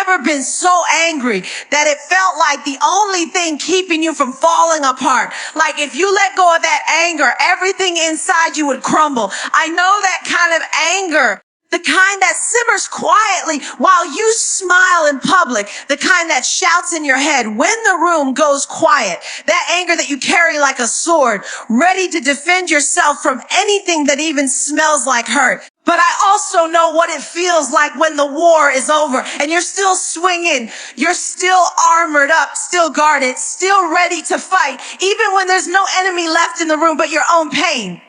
ever been so angry that it felt like the only thing keeping you from falling apart? Like if you let go of that anger, everything inside you would crumble. I know that kind of anger. The kind that simmers quietly while you smile in public. The kind that shouts in your head when the room goes quiet. That anger that you carry like a sword, ready to defend yourself from anything that even smells like hurt. But I also know what it feels like when the war is over and you're still swinging. You're still armored up, still guarded, still ready to fight, even when there's no enemy left in the room but your own pain.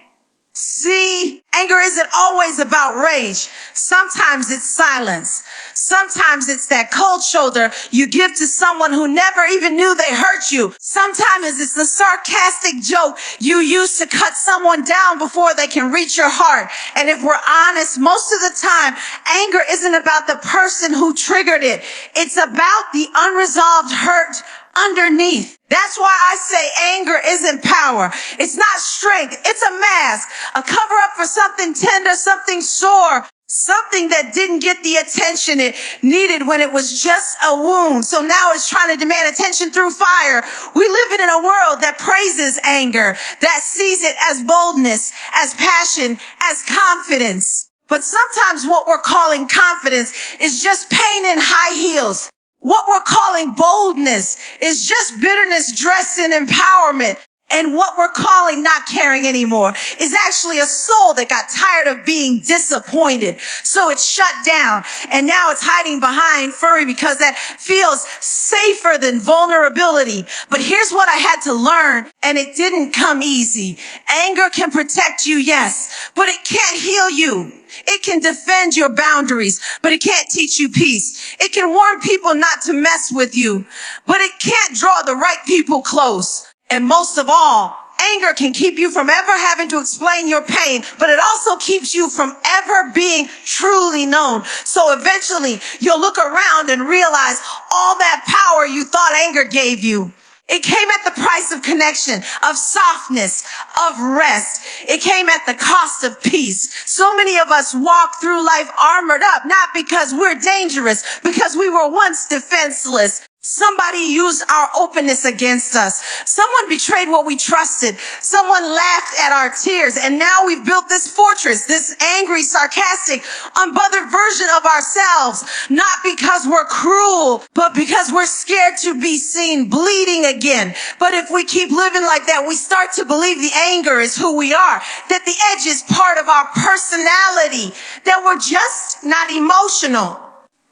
See, anger isn't always about rage. Sometimes it's silence. Sometimes it's that cold shoulder you give to someone who never even knew they hurt you. Sometimes it's the sarcastic joke you use to cut someone down before they can reach your heart. And if we're honest, most of the time, anger isn't about the person who triggered it. It's about the unresolved hurt underneath. That's why I say anger isn't power. It's not strength. It's a mask, a cover up for something tender, something sore, something that didn't get the attention it needed when it was just a wound. So now it's trying to demand attention through fire. We live in a world that praises anger, that sees it as boldness, as passion, as confidence. But sometimes what we're calling confidence is just pain in high heels. What we're calling boldness is just bitterness dressed in empowerment. And what we're calling not caring anymore is actually a soul that got tired of being disappointed. So it's shut down and now it's hiding behind furry because that feels safer than vulnerability. But here's what I had to learn, and it didn't come easy. Anger can protect you, yes, but it can't heal you. It can defend your boundaries, but it can't teach you peace. It can warn people not to mess with you, but it can't draw the right people close. And most of all, anger can keep you from ever having to explain your pain, but it also keeps you from ever being truly known. So eventually, you'll look around and realize all that power you thought anger gave you. It came at the price of connection, of softness, of rest. It came at the cost of peace. So many of us walk through life armored up, not because we're dangerous, because we were once defenseless. Somebody used our openness against us. Someone betrayed what we trusted. Someone laughed at our tears. And now we've built this fortress, this angry, sarcastic, unbothered version of ourselves. Not because we're cruel, but because we're scared to be seen bleeding again. But if we keep living like that, we start to believe the anger is who we are, that the edge is part of our personality, that we're just not emotional.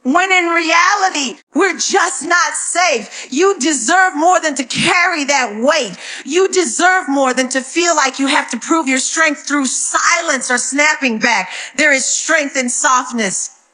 When in reality, we're just not safe. You deserve more than to carry that weight. You deserve more than to feel like you have to prove your strength through silence or snapping back. There is strength in softness.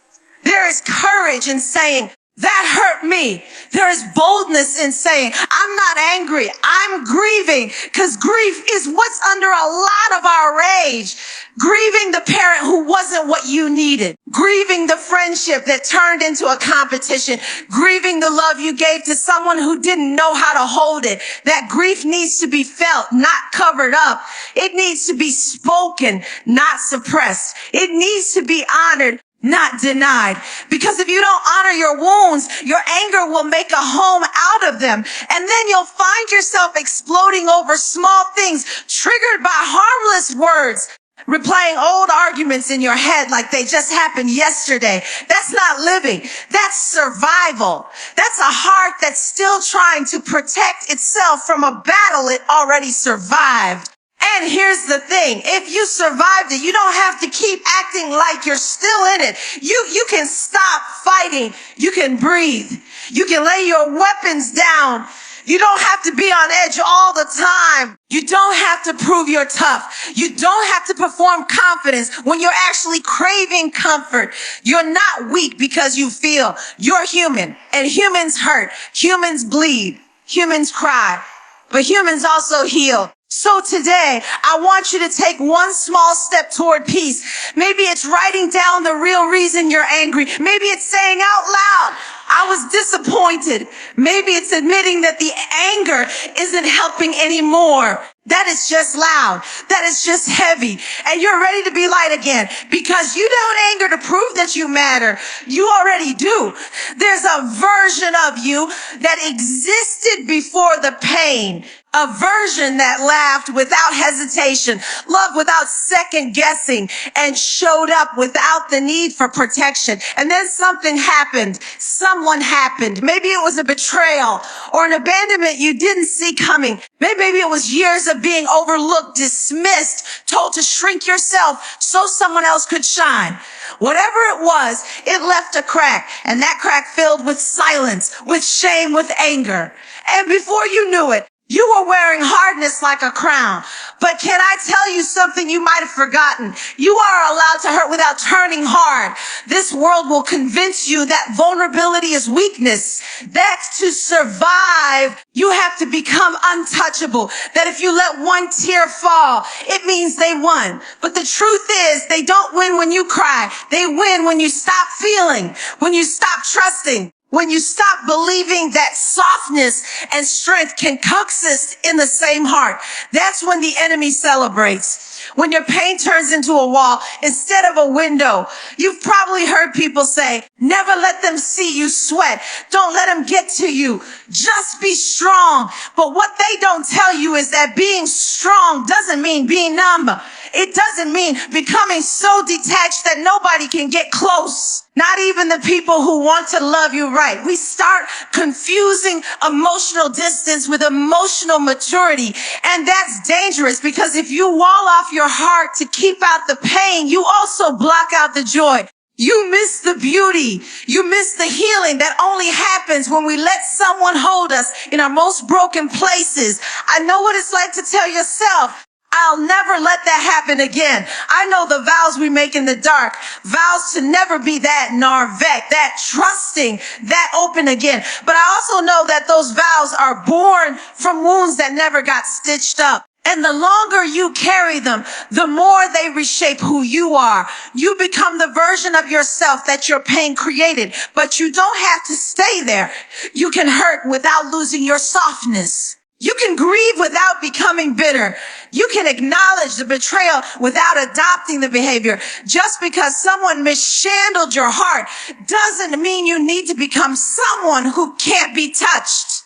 There is courage in saying, that hurt me. There is boldness in saying, I'm not angry. I'm grieving, because grief is what's under a lot of our rage. Grieving the parent who wasn't what you needed. Grieving the friendship that turned into a competition. Grieving the love you gave to someone who didn't know how to hold it. That grief needs to be felt, not covered up. It needs to be spoken, not suppressed. It needs to be honored, not denied. Because if you don't honor your wounds, your anger will make a home out of them. And then you'll find yourself exploding over small things, triggered by harmless words, replaying old arguments in your head like they just happened yesterday. That's not living. That's survival. That's a heart that's still trying to protect itself from a battle it already survived. And here's the thing. If you survived it, you don't have to keep acting like you're still in it. You can stop fighting. You can breathe. You can lay your weapons down. You don't have to be on edge all the time. You don't have to prove you're tough. You don't have to perform confidence when you're actually craving comfort. You're not weak because you feel. You're human. And humans hurt. Humans bleed. Humans cry. But humans also heal. So today, I want you to take one small step toward peace. Maybe it's writing down the real reason you're angry. Maybe it's saying out loud, I was disappointed. Maybe it's admitting that the anger isn't helping anymore. That is just loud. That is just heavy. And you're ready to be light again because you don't anger to prove that you matter. You already do. There's a version of you that existed before the pain. A version that laughed without hesitation, loved without second guessing, and showed up without the need for protection. And then something happened. Someone happened. Maybe it was a betrayal or an abandonment you didn't see coming. Maybe it was years of being overlooked, dismissed, told to shrink yourself so someone else could shine. Whatever it was, it left a crack, and that crack filled with silence, with shame, with anger. And before you knew it, you were wearing hardness like a crown. But can I tell you something you might have forgotten? You are allowed to hurt without turning hard. This world will convince you that vulnerability is weakness. That to survive, you have to become untouchable. That if you let one tear fall, it means they won. But the truth is, they don't win when you cry. They win when you stop feeling, when you stop trusting. When you stop believing that softness and strength can coexist in the same heart, that's when the enemy celebrates. When your pain turns into a wall instead of a window. You've probably heard people say, never let them see you sweat. Don't let them get to you. Just be strong. But what they don't tell you is that being strong doesn't mean being numb. It doesn't mean becoming so detached that nobody can get close. Not even the people who want to love you right. We start confusing emotional distance with emotional maturity. And that's dangerous because if you wall off your heart to keep out the pain, you also block out the joy. You miss the beauty. You miss the healing that only happens when we let someone hold us in our most broken places. I know what it's like to tell yourself, I'll never let that happen again. I know the vows we make in the dark, vows to never be that narvec, that trusting, that open again. But I also know that those vows are born from wounds that never got stitched up. And the longer you carry them, the more they reshape who you are. You become the version of yourself that your pain created, but you don't have to stay there. You can hurt without losing your softness. You can grieve without becoming bitter. You can acknowledge the betrayal without adopting the behavior. Just because someone mishandled your heart doesn't mean you need to become someone who can't be touched.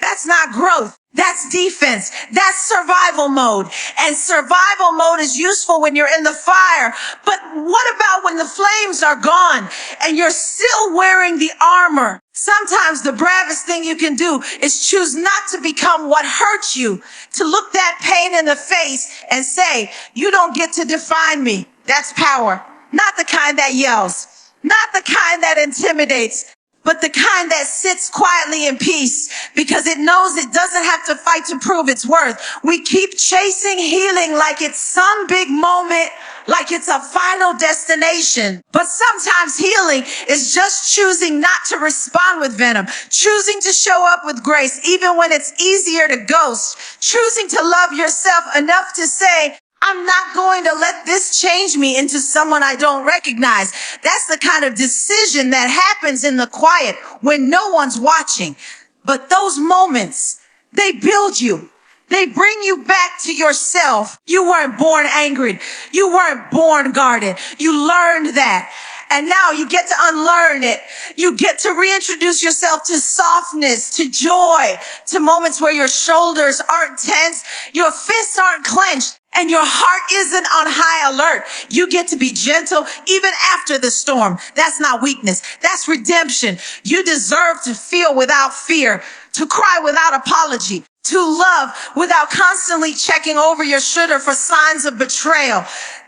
That's not growth. That's defense. That's survival mode. And survival mode is useful when you're in the fire. But what about when the flames are gone and you're still wearing the armor? Sometimes the bravest thing you can do is choose not to become what hurts you, to look that pain in the face and say, you don't get to define me. That's power. Not the kind that yells, not the kind that intimidates, but the kind that sits quietly in peace because it knows it doesn't have to fight to prove its worth. We keep chasing healing like it's some big moment, like it's a final destination. But sometimes healing is just choosing not to respond with venom, choosing to show up with grace even when it's easier to ghost, choosing to love yourself enough to say, I'm not going to let this change me into someone I don't recognize. That's the kind of decision that happens in the quiet when no one's watching. But those moments, they build you. They bring you back to yourself. You weren't born angry. You weren't born guarded. You learned that. And now you get to unlearn it. You get to reintroduce yourself to softness, to joy, to moments where your shoulders aren't tense, your fists aren't clenched, and your heart isn't on high alert. You get to be gentle even after the storm. That's not weakness. That's redemption. You deserve to feel without fear, to cry without apology, to love without constantly checking over your shoulder for signs of betrayal.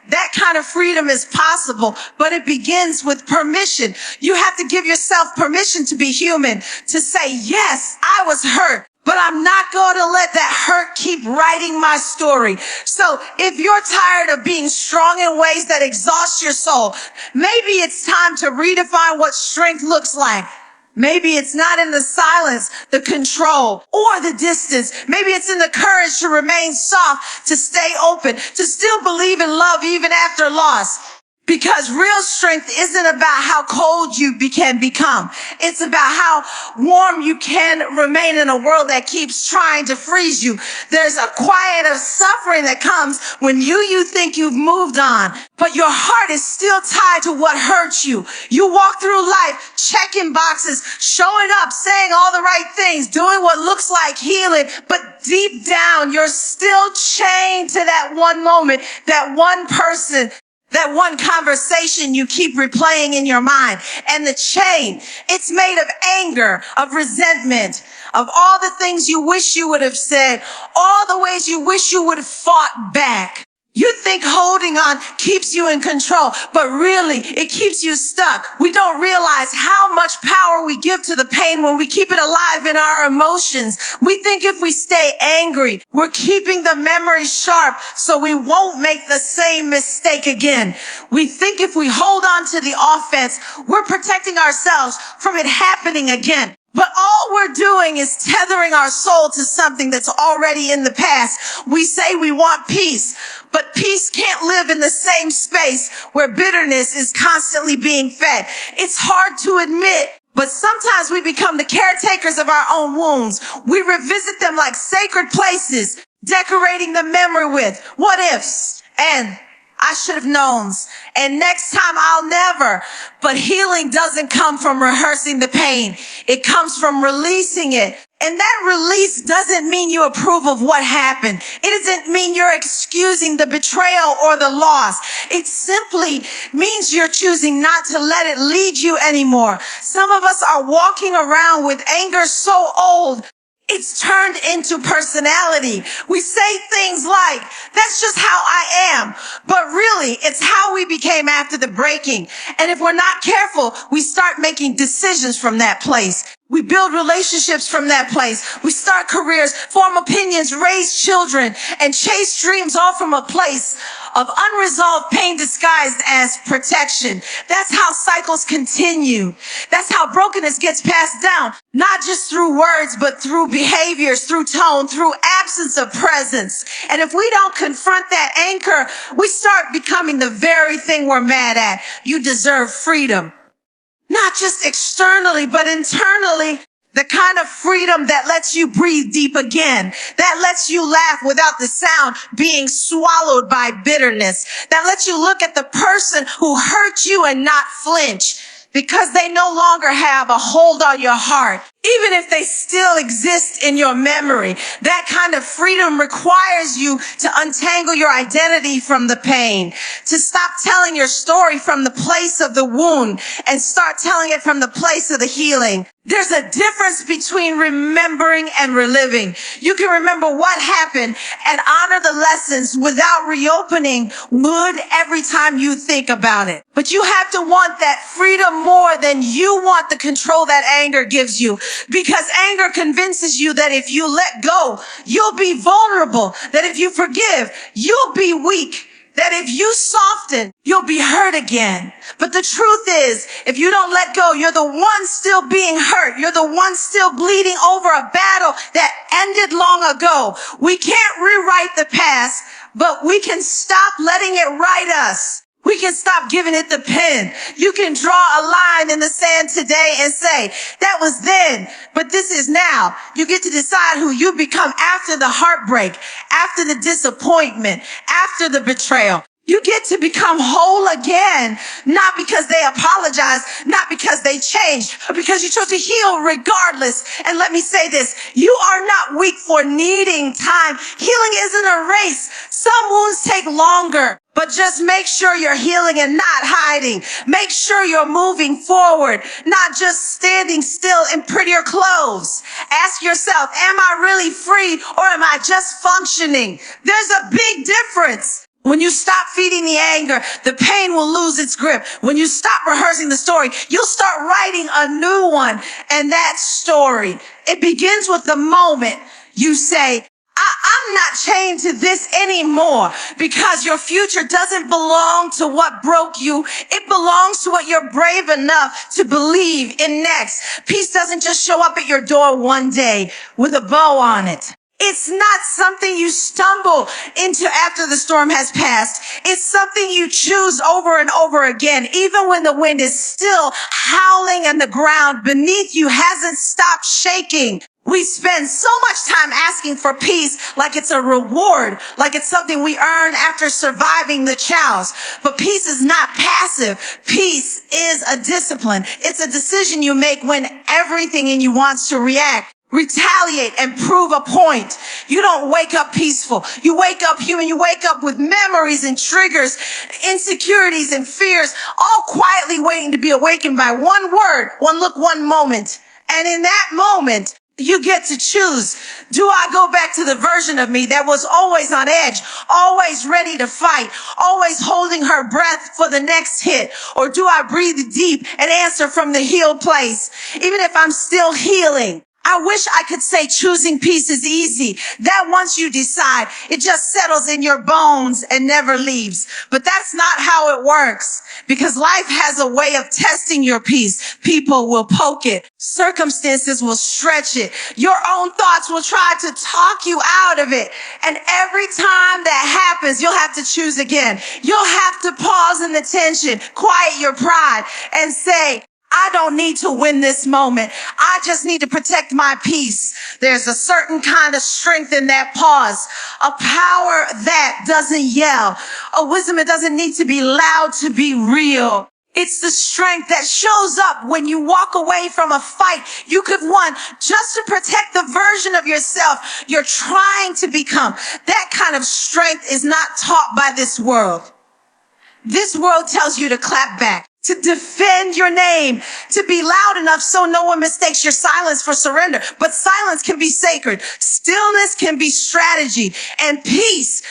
That kind of freedom is possible, but it begins with permission. You have to give yourself permission to be human, to say, yes, I was hurt, but I'm not going to let that hurt keep writing my story. So if you're tired of being strong in ways that exhaust your soul, maybe it's time to redefine what strength looks like. Maybe it's not in the silence, the control, or the distance. Maybe it's in the courage to remain soft, to stay open, to still believe in love even after loss. Because real strength isn't about how cold you can become. It's about how warm you can remain in a world that keeps trying to freeze you. There's a quiet of suffering that comes when you think you've moved on, but your heart is still tied to what hurt you. You walk through life checking boxes, showing up, saying all the right things, doing what looks like healing, but deep down, you're still chained to that one moment, that one person, that one conversation you keep replaying in your mind. And the chain, it's made of anger, of resentment, of all the things you wish you would have said, all the ways you wish you would have fought back. You think holding on keeps you in control, but really it keeps you stuck. We don't realize how much power we give to the pain when we keep it alive in our emotions. We think if we stay angry, we're keeping the memory sharp so we won't make the same mistake again. We think if we hold on to the offense, we're protecting ourselves from it happening again. But all we're doing is tethering our soul to something that's already in the past. We say we want peace, but peace can't live in the same space where bitterness is constantly being fed. It's hard to admit, but sometimes we become the caretakers of our own wounds. We revisit them like sacred places, decorating the memory with what ifs and I should have known. And next time I'll never. But healing doesn't come from rehearsing the pain. It comes from releasing it. And that release doesn't mean you approve of what happened. It doesn't mean you're excusing the betrayal or the loss. It simply means you're choosing not to let it lead you anymore. Some of us are walking around with anger so old, it's turned into personality. We say things like, that's just how I am. But really, it's how we became after the breaking. And if we're not careful, we start making decisions from that place. We build relationships from that place. We start careers, form opinions, raise children, and chase dreams all from a place of unresolved pain disguised as protection. That's how cycles continue. That's how brokenness gets passed down, not just through words, but through behaviors, through tone, through absence of presence. And if we don't confront that anchor, we start becoming the very thing we're mad at. You deserve freedom. Not just externally, but internally. The kind of freedom that lets you breathe deep again, that lets you laugh without the sound being swallowed by bitterness, that lets you look at the person who hurt you and not flinch because they no longer have a hold on your heart, even if they still exist in your memory. That kind of freedom requires you to untangle your identity from the pain, to stop telling your story from the place of the wound and start telling it from the place of the healing. There's a difference between remembering and reliving. You can remember what happened and honor the lessons without reopening wound every time you think about it. But you have to want that freedom more than you want the control that anger gives you. Because anger convinces you that if you let go, you'll be vulnerable. That if you forgive, you'll be weak. That if you soften, you'll be hurt again. But the truth is, if you don't let go, you're the one still being hurt. You're the one still bleeding over a battle that ended long ago. We can't rewrite the past, but we can stop letting it write us. We can stop giving it the pen. You can draw a line in the sand today and say, that was then, but this is now. You get to decide who you become after the heartbreak, after the disappointment, after the betrayal. You get to become whole again, not because they apologized, not because they changed, but because you chose to heal regardless. And let me say this, you are not weak for needing time. Healing isn't a race. Some wounds take longer. But just make sure you're healing and not hiding. Make sure you're moving forward, not just standing still in prettier clothes. Ask yourself, am I really free or am I just functioning? There's a big difference. When you stop feeding the anger, the pain will lose its grip. When you stop rehearsing the story, you'll start writing a new one. And that story, it begins with the moment you say, I'm not chained to this anymore, because your future doesn't belong to what broke you. It belongs to what you're brave enough to believe in next. Peace doesn't just show up at your door one day with a bow on it. It's not something you stumble into after the storm has passed. It's something you choose over and over again, even when the wind is still howling and the ground beneath you hasn't stopped shaking. We spend so much time asking for peace like it's a reward, like it's something we earn after surviving the chows. But peace is not passive. Peace is a discipline. It's a decision you make when everything in you wants to react, retaliate, and prove a point. You don't wake up peaceful. You wake up human. You wake up with memories and triggers, insecurities and fears, all quietly waiting to be awakened by one word, one look, one moment. And in that moment, you get to choose. Do I go back to the version of me that was always on edge, always ready to fight, always holding her breath for the next hit? Or do I breathe deep and answer from the healed place, even if I'm still healing? I wish I could say choosing peace is easy. That once you decide, it just settles in your bones and never leaves. But that's not how it works, because life has a way of testing your peace. People will poke it. Circumstances will stretch it. Your own thoughts will try to talk you out of it. And every time that happens, you'll have to choose again. You'll have to pause in the tension, quiet your pride, and say, I don't need to win this moment. I just need to protect my peace. There's a certain kind of strength in that pause, a power that doesn't yell, a wisdom that doesn't need to be loud to be real. It's the strength that shows up when you walk away from a fight you could won just to protect the version of yourself you're trying to become. That kind of strength is not taught by this world. This world tells you to clap back, to defend your name, to be loud enough so no one mistakes your silence for surrender. But silence can be sacred. Stillness can be strategy. And peace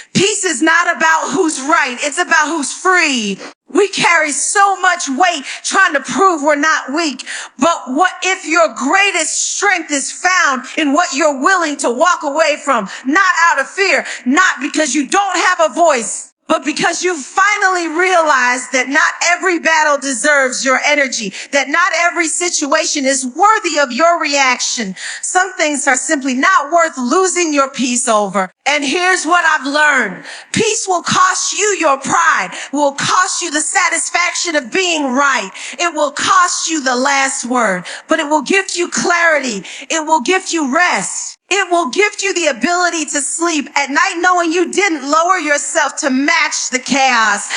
is not about who's right. It's about who's free. We carry so much weight trying to prove we're not weak. But what if your greatest strength is found in what you're willing to walk away from? Not out of fear, not because you don't have a voice, but because you finally realized that not every battle deserves your energy, that not every situation is worthy of your reaction. Some things are simply not worth losing your peace over. And here's what I've learned. Peace will cost you your pride, will cost you the satisfaction of being right. It will cost you the last word, but it will gift you clarity. It will gift you rest. It will gift you the ability to sleep at night knowing you didn't lower yourself to match the chaos.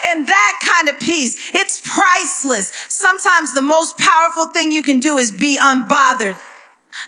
And that kind of peace, it's priceless. Sometimes the most powerful thing you can do is be unbothered.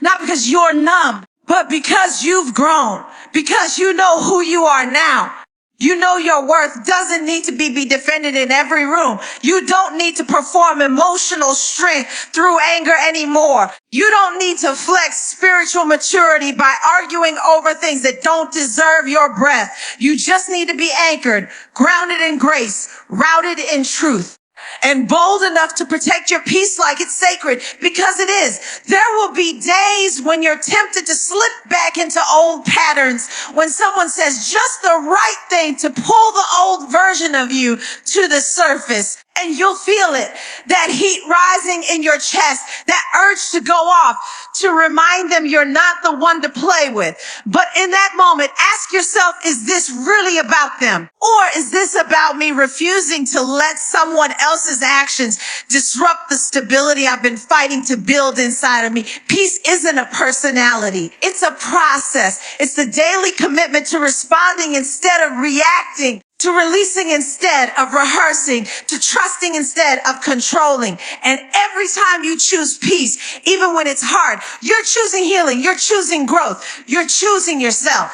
Not because you're numb, but because you've grown. Because you know who you are now. You know your worth doesn't need to be defended in every room. You don't need to perform emotional strength through anger anymore. You don't need to flex spiritual maturity by arguing over things that don't deserve your breath. You just need to be anchored, grounded in grace, routed in truth, and bold enough to protect your peace like it's sacred, because it is. There will be days when you're tempted to slip back into old patterns, when someone says just the right thing to pull the old version of you to the surface. And you'll feel it, that heat rising in your chest, that urge to go off, to remind them you're not the one to play with. But in that moment, ask yourself, is this really about them? Or is this about me refusing to let someone else's actions disrupt the stability I've been fighting to build inside of me? Peace isn't a personality. It's a process. It's the daily commitment to responding instead of reacting, to releasing instead of rehearsing, to trusting instead of controlling. And every time you choose peace, even when it's hard, you're choosing healing, you're choosing growth, you're choosing yourself.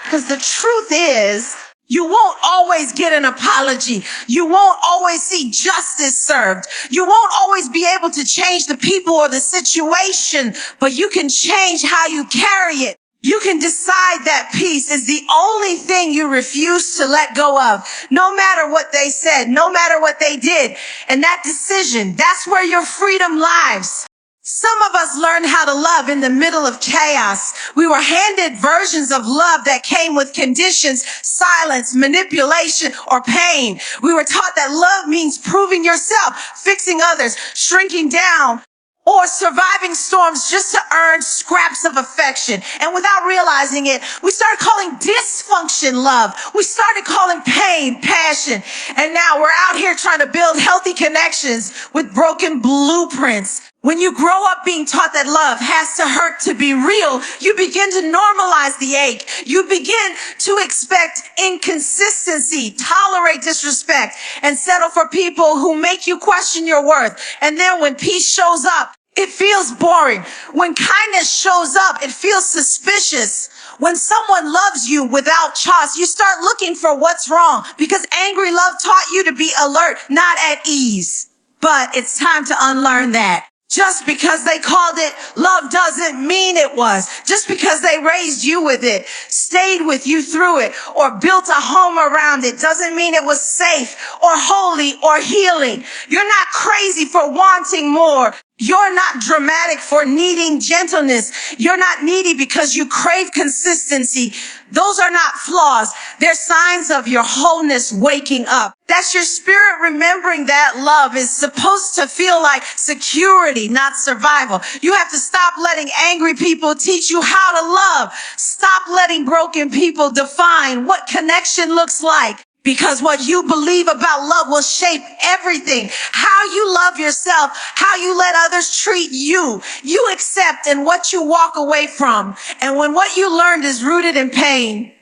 Because the truth is, you won't always get an apology. You won't always see justice served. You won't always be able to change the people or the situation, but you can change how you carry it. You can decide that peace is the only thing you refuse to let go of, no matter what they said, no matter what they did. And that decision, that's where your freedom lies. Some of us learned how to love in the middle of chaos. We were handed versions of love that came with conditions, silence, manipulation, or pain. We were taught that love means proving yourself, fixing others, shrinking down, or surviving storms just to earn scraps of affection. And without realizing it, we started calling dysfunction love. We started calling pain passion. And now we're out here trying to build healthy connections with broken blueprints. When you grow up being taught that love has to hurt to be real, you begin to normalize the ache. You begin to expect inconsistency, tolerate disrespect, and settle for people who make you question your worth. And then when peace shows up, it feels boring. When kindness shows up, it feels suspicious. When someone loves you without choice, you start looking for what's wrong because angry love taught you to be alert, not at ease. But it's time to unlearn that. Just because they called it love doesn't mean it was. Just because they raised you with it, stayed with you through it, or built a home around it doesn't mean it was safe or holy or healing. You're not crazy for wanting more. You're not dramatic for needing gentleness. You're not needy because you crave consistency. Those are not flaws. They're signs of your wholeness waking up. That's your spirit remembering that love is supposed to feel like security, not survival. You have to stop letting angry people teach you how to love. Stop letting broken people define what connection looks like. Because what you believe about love will shape everything. How you love yourself, how you let others treat you. You accept and what you walk away from. And when what you learned is rooted in pain,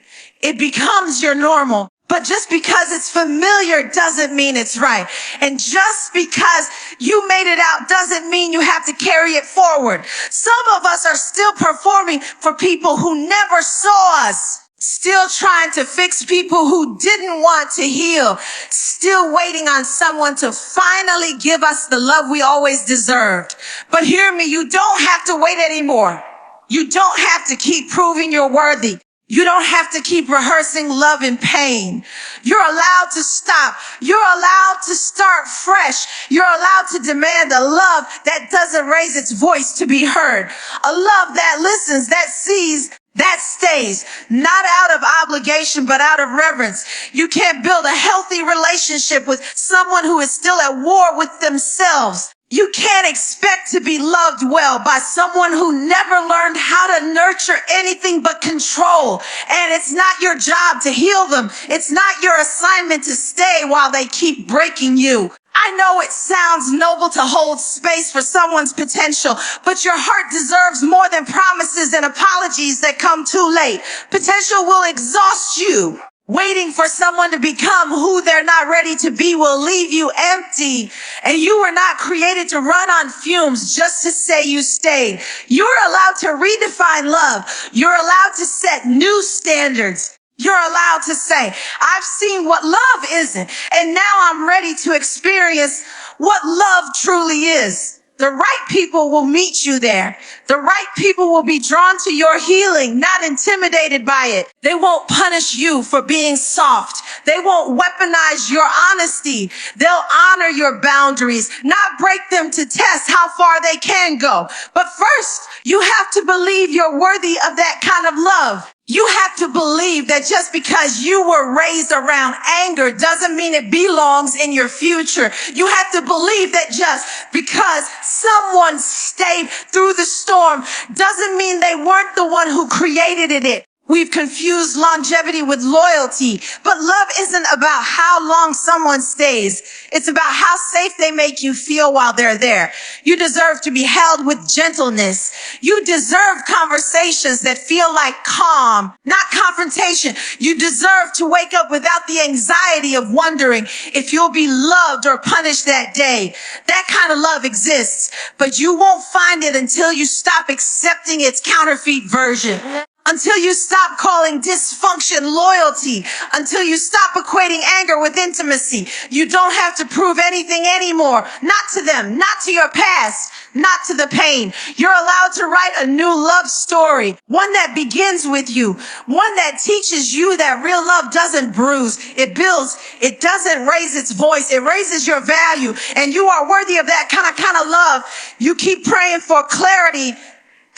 it becomes your normal. But just because it's familiar doesn't mean it's right. And just because you made it out doesn't mean you have to carry it forward. Some of us are still performing for people who never saw us. Still trying to fix people who didn't want to heal. Still waiting on someone to finally give us the love we always deserved. But hear me, you don't have to wait anymore. You don't have to keep proving you're worthy. You don't have to keep rehearsing love in pain. You're allowed to stop. You're allowed to start fresh. You're allowed to demand a love that doesn't raise its voice to be heard. A love that listens, that sees, that stays, not out of obligation, but out of reverence. You can't build a healthy relationship with someone who is still at war with themselves. You can't expect to be loved well by someone who never learned how to nurture anything but control. And it's not your job to heal them. It's not your assignment to stay while they keep breaking you. I know it sounds noble to hold space for someone's potential, but your heart deserves more than promises and apologies that come too late. Potential will exhaust you. Waiting for someone to become who they're not ready to be will leave you empty. And you were not created to run on fumes just to say you stayed. You're allowed to redefine love. You're allowed to set new standards. You're allowed to say, I've seen what love isn't, and now I'm ready to experience what love truly is. The right people will meet you there. The right people will be drawn to your healing, not intimidated by it. They won't punish you for being soft. They won't weaponize your honesty. They'll honor your boundaries, not break them to test how far they can go. But first, you have to believe you're worthy of that kind of love. You have to believe that just because you were raised around anger doesn't mean it belongs in your future. You have to believe that just because someone stayed through the storm doesn't mean they weren't the one who created it. We've confused longevity with loyalty, but love isn't about how long someone stays. It's about how safe they make you feel while they're there. You deserve to be held with gentleness. You deserve conversations that feel like calm, not confrontation. You deserve to wake up without the anxiety of wondering if you'll be loved or punished that day. That kind of love exists, but you won't find it until you stop accepting its counterfeit version. Until you stop calling dysfunction loyalty. Until you stop equating anger with intimacy. You don't have to prove anything anymore. Not to them, not to your past, not to the pain. You're allowed to write a new love story. One that begins with you. One that teaches you that real love doesn't bruise. It builds. It doesn't raise its voice. It raises your value. And you are worthy of that kind of love. You keep praying for clarity,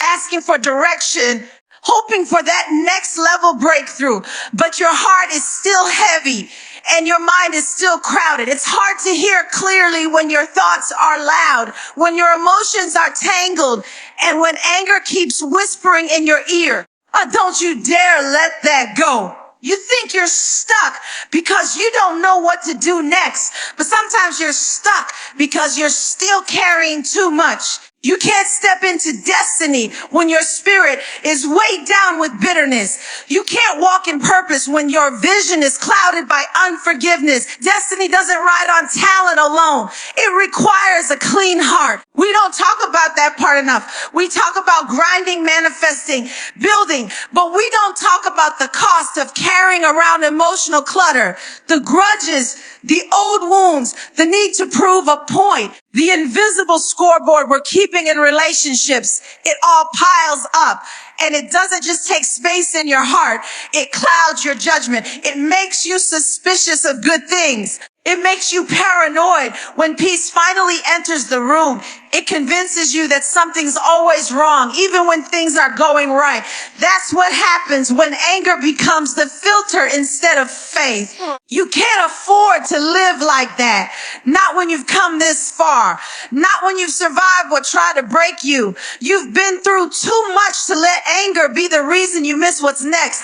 asking for direction, hoping for that next level breakthrough, but your heart is still heavy and your mind is still crowded. It's hard to hear clearly when your thoughts are loud, when your emotions are tangled, and when anger keeps whispering in your ear. Don't you dare let that go. You think you're stuck because you don't know what to do next, but sometimes you're stuck because you're still carrying too much. You can't step into destiny when your spirit is weighed down with bitterness. You can't walk in purpose when your vision is clouded by unforgiveness. Destiny doesn't ride on talent alone. It requires a clean heart. We don't talk about that part enough. We talk about grinding, manifesting, building, but we don't talk about the cost of carrying around emotional clutter, the grudges, the old wounds, the need to prove a point, the invisible scoreboard we're keeping in relationships. It all piles up, and it doesn't just take space in your heart. It clouds your judgment. It makes you suspicious of good things. It makes you paranoid when peace finally enters the room. It convinces you that something's always wrong, even when things are going right. That's what happens when anger becomes the filter instead of faith. You can't afford to live like that. Not when you've come this far. Not when you've survived what tried to break you. You've been through too much to let anger be the reason you miss what's next.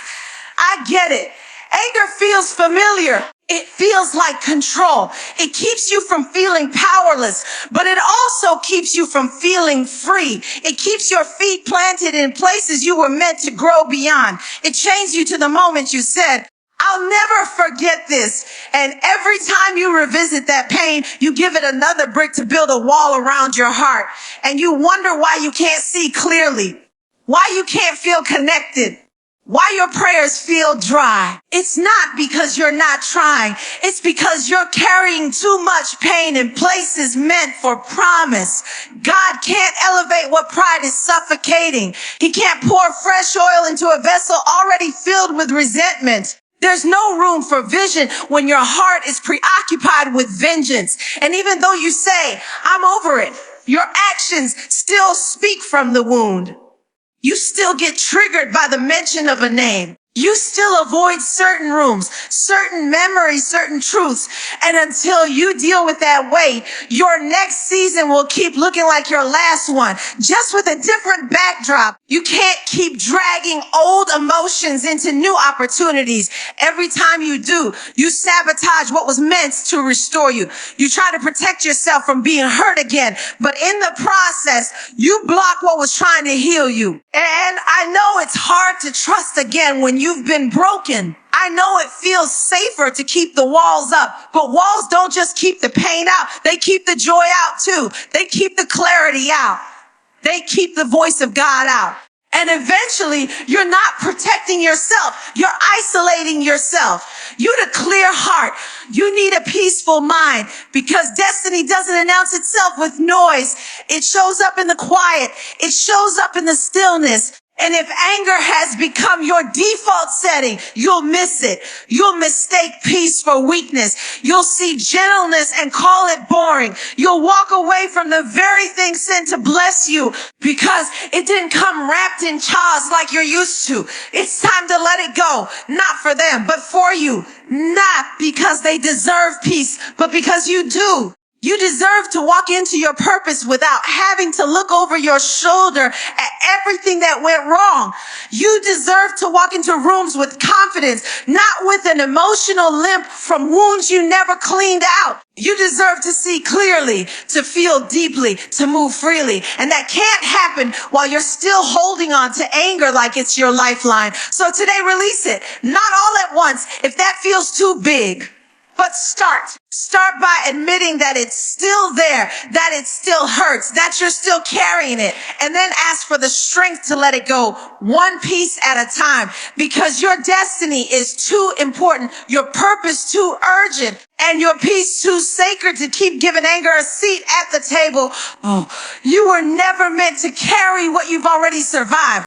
I get it. Anger feels familiar. It feels like control. It keeps you from feeling powerless, but it also keeps you from feeling free. It keeps your feet planted in places you were meant to grow beyond. It chains you to the moment you said, I'll never forget this. And every time you revisit that pain, you give it another brick to build a wall around your heart. And you wonder why you can't see clearly, why you can't feel connected, why your prayers feel dry. It's not because you're not trying. It's because you're carrying too much pain in places meant for promise. God can't elevate what pride is suffocating. He can't pour fresh oil into a vessel already filled with resentment. There's no room for vision when your heart is preoccupied with vengeance. And even though you say, I'm over it, your actions still speak from the wound. You still get triggered by the mention of a name. You still avoid certain rooms, certain memories, certain truths. And until you deal with that weight, your next season will keep looking like your last one, just with a different backdrop. You can't keep dragging old emotions into new opportunities. Every time you do, you sabotage what was meant to restore you. You try to protect yourself from being hurt again, but in the process, you block what was trying to heal you. And I know it's hard to trust again when you've been broken. I know it feels safer to keep the walls up, but walls don't just keep the pain out. They keep the joy out too. They keep the clarity out. They keep the voice of God out. And eventually, you're not protecting yourself. You're isolating yourself. You need a clear heart. You need a peaceful mind, because destiny doesn't announce itself with noise. It shows up in the quiet. It shows up in the stillness. And if anger has become your default setting, you'll miss it. You'll mistake peace for weakness. You'll see gentleness and call it boring. You'll walk away from the very thing sent to bless you because it didn't come wrapped in chaos like you're used to. It's time to let it go, not for them, but for you. Not because they deserve peace, but because you do. You deserve to walk into your purpose without having to look over your shoulder at everything that went wrong. You deserve to walk into rooms with confidence, not with an emotional limp from wounds you never cleaned out. You deserve to see clearly, to feel deeply, to move freely. And that can't happen while you're still holding on to anger like it's your lifeline. So today, release it. Not all at once, if that feels too big. But start by admitting that it's still there, that it still hurts, that you're still carrying it. And then ask for the strength to let it go, one piece at a time, because your destiny is too important, your purpose too urgent, and your peace too sacred to keep giving anger a seat at the table. Oh, you were never meant to carry what you've already survived.